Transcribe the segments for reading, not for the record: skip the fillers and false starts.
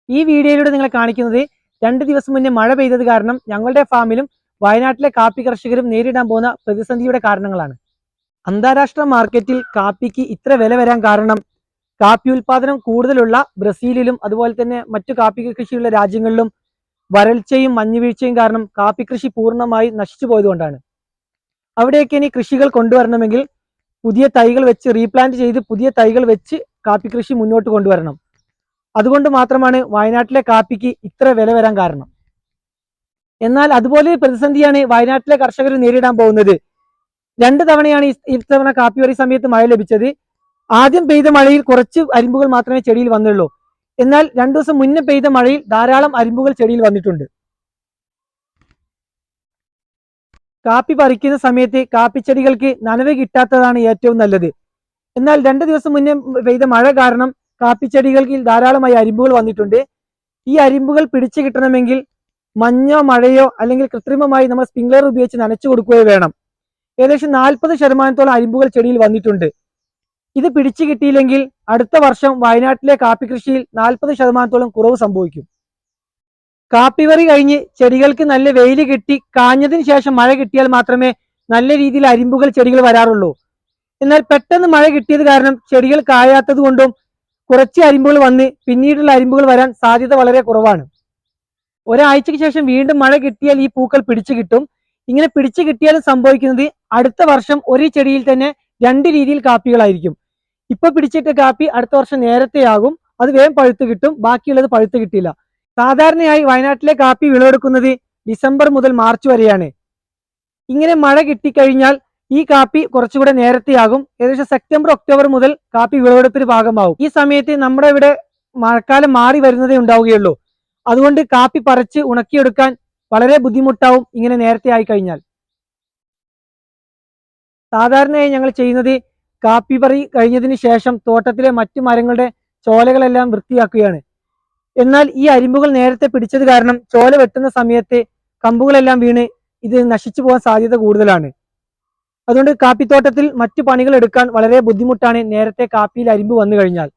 ഈ വീഡിയോയിലൂടെ നിങ്ങളെ കാണിക്കുന്നത് 2 ദിവസം മുന്നേ മഴ പെയ്തത് കാരണം ഞങ്ങളുടെ ഫാമിലും വയനാട്ടിലെ കാപ്പി കർഷകരും നേരിടാൻ പോകുന്ന പ്രതിസന്ധിയുടെ കാരണങ്ങളാണ്. അന്താരാഷ്ട്ര മാർക്കറ്റിൽ കാപ്പിക്ക് ഇത്ര വില വരാൻ കാരണം കാപ്പി ഉൽപാദനം കൂടുതലുള്ള ബ്രസീലിലും അതുപോലെ തന്നെ മറ്റു കാപ്പി കൃഷിയുള്ള രാജ്യങ്ങളിലും വരൾച്ചയും മഞ്ഞുവീഴ്ചയും കാരണം കാപ്പി കൃഷി പൂർണ്ണമായി നശിച്ചു പോയതുകൊണ്ടാണ്. അവിടെയൊക്കെ ഇനി കൃഷികൾ കൊണ്ടുവരണമെങ്കിൽ പുതിയ തൈകൾ വെച്ച് റീപ്ലാന്റ് ചെയ്ത് പുതിയ തൈകൾ വെച്ച് കാപ്പി കൃഷി മുന്നോട്ട് കൊണ്ടുവരണം. അതുകൊണ്ട് മാത്രമാണ് വയനാട്ടിലെ കാപ്പിക്ക് ഇത്ര വില വരാൻ കാരണം. എന്നാൽ അതുപോലെ പ്രതിസന്ധിയാണ് വയനാട്ടിലെ കർഷകർ നേരിടാൻ പോകുന്നത്. 2 തവണയാണ് ഇത്തവണ കാപ്പി വരി സമയത്ത് മഴ ലഭിച്ചത്. ആദ്യം പെയ്ത മഴയിൽ കുറച്ച് അരിമ്പുകൾ മാത്രമേ ചെടിയിൽ വന്നുള്ളൂ. എന്നാൽ 2 ദിവസം മുന്നേ പെയ്ത മഴയിൽ ധാരാളം അരിമ്പുകൾ ചെടിയിൽ വന്നിട്ടുണ്ട്. കാപ്പി പറിക്കുന്ന സമയത്ത് കാപ്പിച്ചെടികൾക്ക് നനവ് കിട്ടാത്തതാണ് ഏറ്റവും നല്ലത്. എന്നാൽ 2 ദിവസം മുന്നേ പെയ്ത മഴ കാരണം കാപ്പിച്ചെടികൾക്ക് ധാരാളമായി അരിമ്പുകൾ വന്നിട്ടുണ്ട്. ഈ അരിമ്പുകൾ പിടിച്ചു കിട്ടണമെങ്കിൽ മഞ്ഞോ മഴയോ അല്ലെങ്കിൽ കൃത്രിമമായി നമ്മൾ സ്പ്രിംഗ്ലർ ഉപയോഗിച്ച് നനച്ചു കൊടുക്കുകയോ വേണം. ഏകദേശം 40% അരിമ്പുകൾ ചെടിയിൽ വന്നിട്ടുണ്ട്. ഇത് പിടിച്ചു കിട്ടിയില്ലെങ്കിൽ അടുത്ത വർഷം വയനാട്ടിലെ കാപ്പി കൃഷിയിൽ 40% കുറവ് സംഭവിക്കും. കാപ്പിവറി കഴിഞ്ഞ് ചെടികൾക്ക് നല്ല വെയിൽ കിട്ടി കാഞ്ഞതിന് ശേഷം മഴ കിട്ടിയാൽ മാത്രമേ നല്ല രീതിയിൽ അരിമ്പുകൾ ചെടികൾ വരാറുള്ളൂ. എന്നാൽ പെട്ടെന്ന് മഴ കിട്ടിയത് കാരണം ചെടികൾ കായാത്തത് കൊണ്ടും കുറച്ച് അരിമ്പുകൾ വന്ന് പിന്നീടുള്ള അരിമ്പുകൾ വരാൻ സാധ്യത വളരെ കുറവാണ്. ഒരാഴ്ചയ്ക്ക് ശേഷം വീണ്ടും മഴ കിട്ടിയാൽ ഈ പൂക്കൾ പിടിച്ചു കിട്ടും. ഇങ്ങനെ പിടിച്ചു കിട്ടിയാലും സംഭവിക്കുന്നത് അടുത്ത വർഷം ഒരു ചെടിയിൽ തന്നെ 2 രീതിയിൽ കാപ്പികളായിരിക്കും. ഇപ്പൊ പിടിച്ചിട്ട കാപ്പി അടുത്ത വർഷം നേരത്തെയാകും, അത് വേഗം പഴുത്ത് കിട്ടും, ബാക്കിയുള്ളത് പഴുത്ത് കിട്ടില്ല. സാധാരണയായി വയനാട്ടിലെ കാപ്പി വിളവെടുക്കുന്നത് ഡിസംബർ മുതൽ മാർച്ച് വരെയാണ്. ഇങ്ങനെ മഴ കിട്ടിക്കഴിഞ്ഞാൽ ഈ കാപ്പി കുറച്ചുകൂടെ നേരത്തെയാകും. ഏകദേശം സെപ്റ്റംബർ ഒക്ടോബർ മുതൽ കാപ്പി വിളവെടുപ്പിന് ഭാഗമാവും. ഈ സമയത്ത് നമ്മുടെ ഇവിടെ മഴക്കാലം മാറി വരുന്നതേ ഉണ്ടാവുകയുള്ളൂ. അതുകൊണ്ട് കാപ്പി പറിച്ച് ഉണക്കിയെടുക്കാൻ വളരെ ബുദ്ധിമുട്ടാവും ഇങ്ങനെ നേരത്തെ ആയി കഴിഞ്ഞാൽ. സാധാരണയായി ഞങ്ങൾ ചെയ്യുന്നത് കാപ്പി പറി കഴിഞ്ഞതിന് ശേഷം തോട്ടത്തിലെ മറ്റു മരങ്ങളുടെ ചോലകളെല്ലാം വൃത്തിയാക്കുകയാണ്. എന്നാൽ ഈ അരിമ്പുകൾ നേരത്തെ പിടിച്ചത് കാരണം ചോല വെട്ടുന്ന സമയത്ത് കമ്പുകളെല്ലാം വീണ് ഇത് നശിച്ചു പോകാൻ സാധ്യത കൂടുതലാണ്. അതുകൊണ്ട് കാപ്പിത്തോട്ടത്തിൽ മറ്റു പണികൾ എടുക്കാൻ വളരെ ബുദ്ധിമുട്ടാണ് നേരത്തെ കാപ്പിയിൽ അരിമ്പ് വന്നു കഴിഞ്ഞാൽ.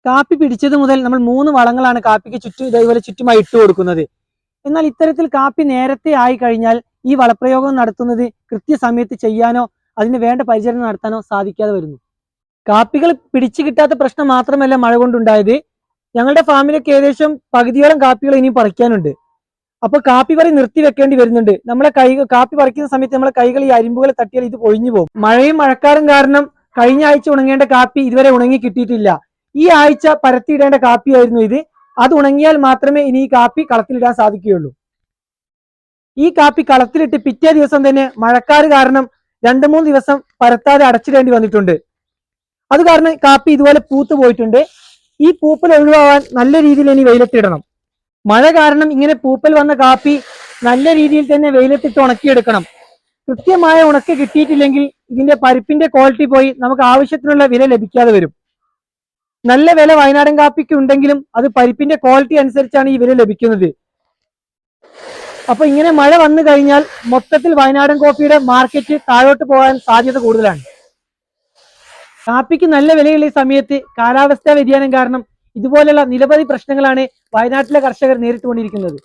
കാപ്പി പിടിച്ചത് മുതൽ നമ്മൾ 3 വളങ്ങളാണ് കാപ്പിക്ക് ചുറ്റും ഇതേപോലെ ചുറ്റുമായി ഇട്ട് കൊടുക്കുന്നത്. എന്നാൽ ഇത്തരത്തിൽ കാപ്പി നേരത്തെ ആയി കഴിഞ്ഞാൽ ഈ വളപ്രയോഗം നടത്തുന്നത് കൃത്യസമയത്ത് ചെയ്യാനോ അതിന് വേണ്ട പരിചരണം നടത്താനോ സാധിക്കാതെ വരുന്നു. കാപ്പികൾ പിടിച്ചു കിട്ടാത്ത പ്രശ്നം മാത്രമല്ല മഴ കൊണ്ടുണ്ടായത്. ഞങ്ങളുടെ ഫാമിലൊക്കെ ഏകദേശം പകുതിയോളം കാപ്പികൾ ഇനിയും പറിക്കാനുണ്ട്. അപ്പൊ കാപ്പി പറി നിർത്തി വെക്കേണ്ടി വരുന്നുണ്ട്. നമ്മളെ കാപ്പി പറിക്കുന്ന സമയത്ത് നമ്മളെ കൈകൾ ഈ അരിമ്പുകൾ തട്ടിയാൽ ഇത് പൊഴിഞ്ഞു പോകും. മഴയും മഴക്കാറും കാരണം കഴിഞ്ഞ ആഴ്ച ഉണങ്ങേണ്ട കാപ്പി ഇതുവരെ ഉണങ്ങി കിട്ടിയിട്ടില്ല. ഈ ആഴ്ച പരത്തിയിടേണ്ട കാപ്പിയായിരുന്നു ഇത്. അത് ഉണങ്ങിയാൽ മാത്രമേ ഇനി ഈ കാപ്പി കളത്തിലിടാൻ സാധിക്കുകയുള്ളൂ. ഈ കാപ്പി കളത്തിലിട്ട് പിറ്റേ ദിവസം തന്നെ മഴക്കാറ് കാരണം 2-3 ദിവസം പരത്താതെ അടച്ചിടേണ്ടി വന്നിട്ടുണ്ട്. അത് കാരണം കാപ്പി ഇതുപോലെ പൂത്തു പോയിട്ടുണ്ട്. ഈ പൂപ്പൽ ഒഴിവാകാൻ നല്ല രീതിയിൽ ഇനി വെയിലത്തിടണം. മഴ കാരണം ഇങ്ങനെ പൂപ്പൽ വന്ന കാപ്പി നല്ല രീതിയിൽ തന്നെ വെയിലത്തിട്ട് ഉണക്കിയെടുക്കണം. കൃത്യമായ ഉണക്ക് കിട്ടിയിട്ടില്ലെങ്കിൽ ഇതിന്റെ പരിപ്പിന്റെ ക്വാളിറ്റി പോയി നമുക്ക് ആവശ്യത്തിനുള്ള വില ലഭിക്കാതെ വരും. നല്ല വില വയനാടൻ കാപ്പിക്ക് ഉണ്ടെങ്കിലും അത് പരിപ്പിന്റെ ക്വാളിറ്റി അനുസരിച്ചാണ് ഈ വില ലഭിക്കുന്നത്. അപ്പൊ ഇങ്ങനെ മഴ വന്നു കഴിഞ്ഞാൽ മൊത്തത്തിൽ വയനാടൻ കോഫിയുടെ മാർക്കറ്റ് താഴോട്ട് പോകാൻ സാധ്യത കൂടുതലാണ്. കാപ്പിക്ക് നല്ല വിലയുള്ള ഈ സമയത്ത് കാലാവസ്ഥാ വ്യതിയാനം കാരണം ഇതുപോലെയുള്ള നിരവധി പ്രശ്നങ്ങളാണ് വയനാട്ടിലെ കർഷകർ നേരിട്ടുകൊണ്ടിരിക്കുന്നത്.